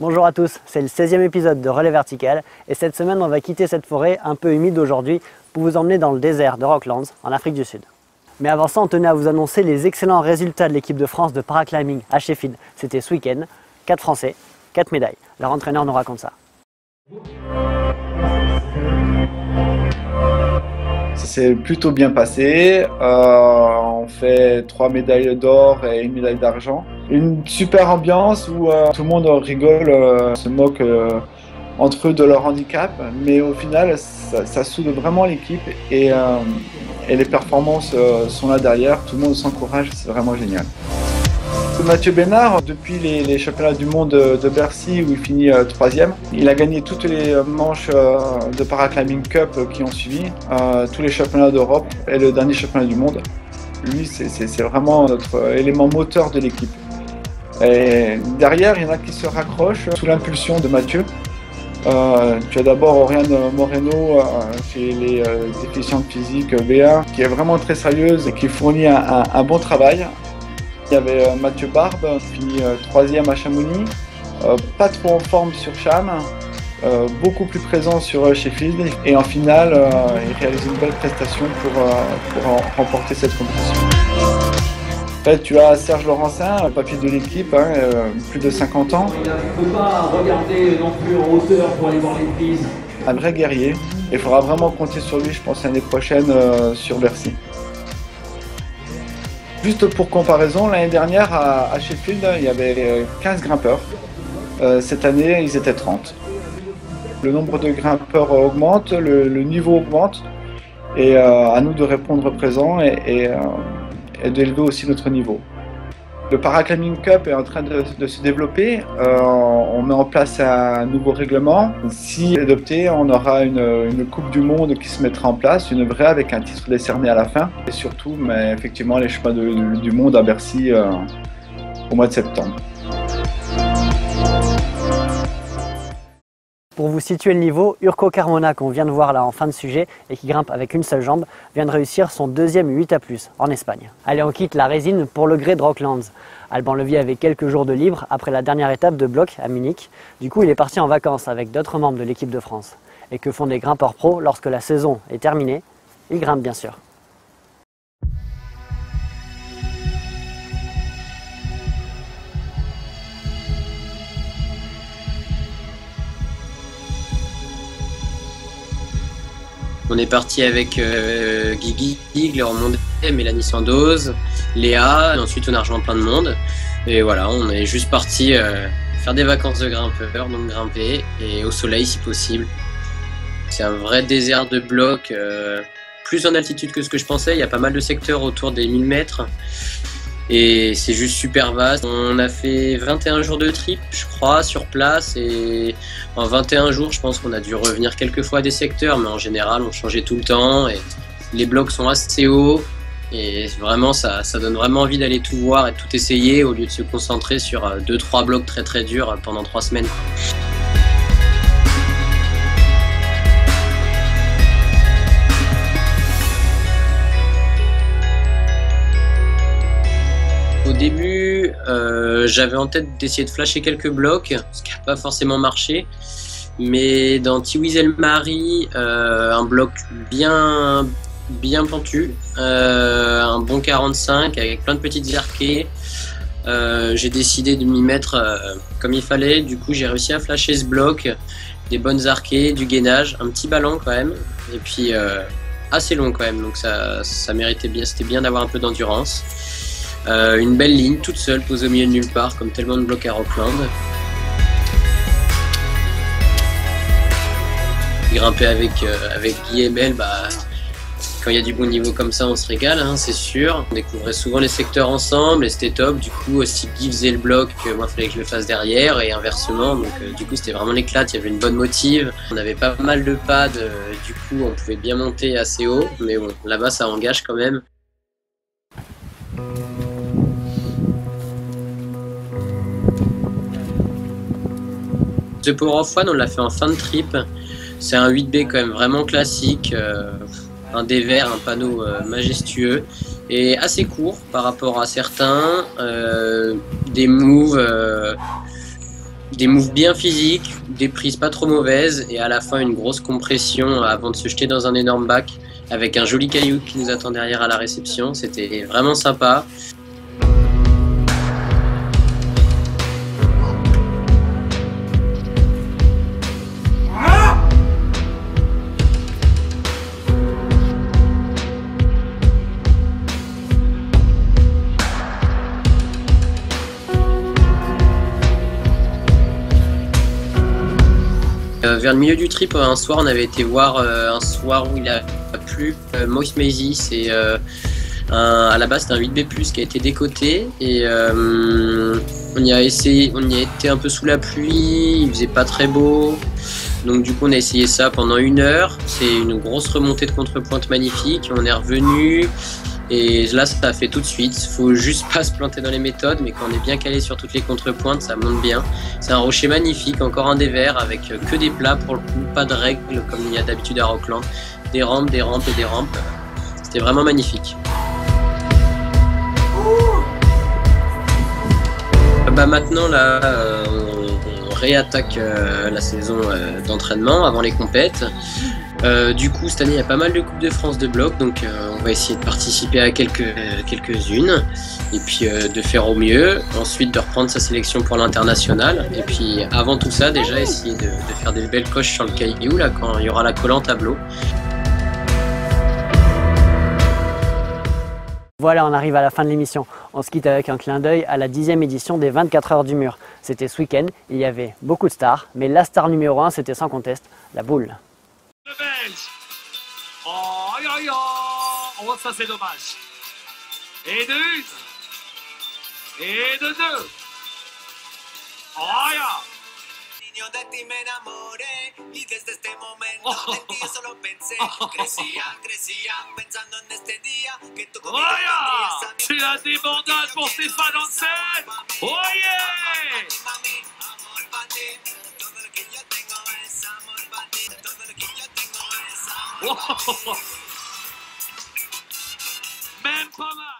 Bonjour à tous, c'est le 16e épisode de Relais Vertical et cette semaine on va quitter cette forêt un peu humide aujourd'hui pour vous emmener dans le désert de Rocklands en Afrique du Sud. Mais avant ça on tenait à vous annoncer les excellents résultats de l'équipe de France de paraclimbing à Sheffield. C'était ce week-end, 4 Français, 4 médailles. Leur entraîneur nous raconte ça. Ça s'est plutôt bien passé. On fait 3 médailles d'or et 1 médaille d'argent. Une super ambiance où tout le monde rigole, se moque entre eux de leur handicap. Mais au final, ça soude vraiment l'équipe et les performances sont là derrière. Tout le monde s'encourage, c'est vraiment génial. Mathieu Bénard, depuis les championnats du monde de Bercy où il finit 3e, il a gagné toutes les manches de Paraclimbing Cup qui ont suivi, tous les championnats d'Europe et le dernier championnat du monde. Lui, c'est vraiment notre élément moteur de l'équipe. Et derrière, il y en a qui se raccrochent sous l'impulsion de Mathieu. Tu as d'abord Oriane Moreno chez les déficientes physiques B1 qui est vraiment très sérieuse et qui fournit un bon travail. Il y avait Mathieu Barbe, fini 3e à Chamonix, pas trop en forme sur Cham, beaucoup plus présent sur Sheffield et en finale il réalise une belle prestation pour remporter cette compétition. Après, tu as Serge Laurencin, le papier de l'équipe, plus de 50 ans. Il ne faut pas regarder non plus en hauteur pour aller voir les prises. Un vrai guerrier, il faudra vraiment compter sur lui, je pense, l'année prochaine sur Bercy. Juste pour comparaison, l'année dernière à Sheffield, il y avait 15 grimpeurs. Cette année, ils étaient 30. Le nombre de grimpeurs augmente, le niveau augmente. Et à nous de répondre présent et d'élever aussi notre niveau. Le Paraclimbing Cup est en train de se développer. On met en place un nouveau règlement. Si adopté, on aura une Coupe du Monde qui se mettra en place, une vraie avec un titre décerné à la fin. Et surtout, mais effectivement, les championnats du monde à Bercy au mois de septembre. Pour vous situer le niveau, Urko Carmona qu'on vient de voir là en fin de sujet et qui grimpe avec une seule jambe, vient de réussir son 2e 8A+, en Espagne. Allez, on quitte la résine pour le grès de Rocklands. Alban Levier avait quelques jours de libre après la dernière étape de bloc à Munich. Du coup, il est parti en vacances avec d'autres membres de l'équipe de France. Et que font des grimpeurs pros lorsque la saison est terminée? Ils grimpent bien sûr. On est parti avec Guigui, Léon Mondet, Mélanie Sandoz, Léa, et ensuite on a rejoint plein de monde. Et voilà, on est juste parti faire des vacances de grimpeurs, donc grimper, et au soleil si possible. C'est un vrai désert de blocs, plus en altitude que ce que je pensais, il y a pas mal de secteurs autour des 1000 mètres. Et c'est juste super vaste. On a fait 21 jours de trip, je crois, sur place. Et en 21 jours, je pense qu'on a dû revenir quelques fois à des secteurs. Mais en général, on changeait tout le temps. Et les blocs sont assez hauts. Et vraiment, ça donne vraiment envie d'aller tout voir et tout essayer au lieu de se concentrer sur 2-3 blocs très très durs pendant 3 semaines. Au début, j'avais en tête d'essayer de flasher quelques blocs, ce qui n'a pas forcément marché. Mais dans Tiwiz El Mari, un bloc bien pentu, un bon 45 avec plein de petites arquées. J'ai décidé de m'y mettre comme il fallait. Du coup, j'ai réussi à flasher ce bloc, des bonnes arquées, du gainage, un petit ballon quand même. Et puis assez long quand même, donc ça méritait bien. C'était bien d'avoir un peu d'endurance. Une belle ligne toute seule posée au milieu de nulle part comme tellement de blocs à Rockland. Grimper avec Guy et Mel, quand il y a du bon niveau comme ça on se régale, hein, c'est sûr. On découvrait souvent les secteurs ensemble et c'était top. Du coup si Guy faisait le bloc, moi il fallait que je le fasse derrière et inversement. Donc du coup c'était vraiment l'éclate, il y avait une bonne motive. On avait pas mal de pads, du coup on pouvait bien monter assez haut. Mais bon, là-bas ça engage quand même. The Power of One, on l'a fait en fin de trip. C'est un 8B quand même vraiment classique, un dévers, un panneau majestueux et assez court par rapport à certains, des moves Des moves bien physiques, des prises pas trop mauvaises et à la fin une grosse compression avant de se jeter dans un énorme bac avec un joli caillou qui nous attend derrière à la réception. C'était vraiment sympa. Vers le milieu du trip, un soir, on avait été voir un soir où il a plu Moist Maisie. C'est à la base c'était un 8B+, qui a été décoté et on y a été un peu sous la pluie, il faisait pas très beau. Donc du coup on a essayé ça pendant 1 heure. C'est une grosse remontée de contrepointe magnifique. On est revenu. Et là, ça a fait tout de suite. Faut juste pas se planter dans les méthodes, mais quand on est bien calé sur toutes les contrepointes, ça monte bien. C'est un rocher magnifique, encore un des verts avec que des plats pour le coup, pas de règles comme il y a d'habitude à Rockland. Des rampes et des rampes. C'était vraiment magnifique. Bah maintenant là, on réattaque la saison d'entraînement avant les compètes. Du coup, cette année, il y a pas mal de Coupes de France de bloc, donc on va essayer de participer à quelques-unes, et puis de faire au mieux, ensuite de reprendre sa sélection pour l'international, et puis avant tout ça, déjà essayer de faire des belles coches sur le caillou, là, quand il y aura la colle en tableau. Voilà, on arrive à la fin de l'émission. On se quitte avec un clin d'œil à la 10e édition des 24 heures du mur. C'était ce week-end, il y avait beaucoup de stars, mais la star numéro 1, c'était sans conteste, la boule. Le Belge. Oh, aïe, aïe, aïe. Oh, ça c'est dommage. Et de 1. Et de 2. Oh, aïe. Niño, de ti me enamoré y desde este momento en ti yo solo pensé. Crecía pensando en este día que tú conmigo vendrías a mi. C'est la débandade pour Stéphane Hansen. Oh yeah. Mami, amor para ti. Todo lo que yo tengo es amor para ti. Todo lo que yo tengo es amor para ti. Même pas mal.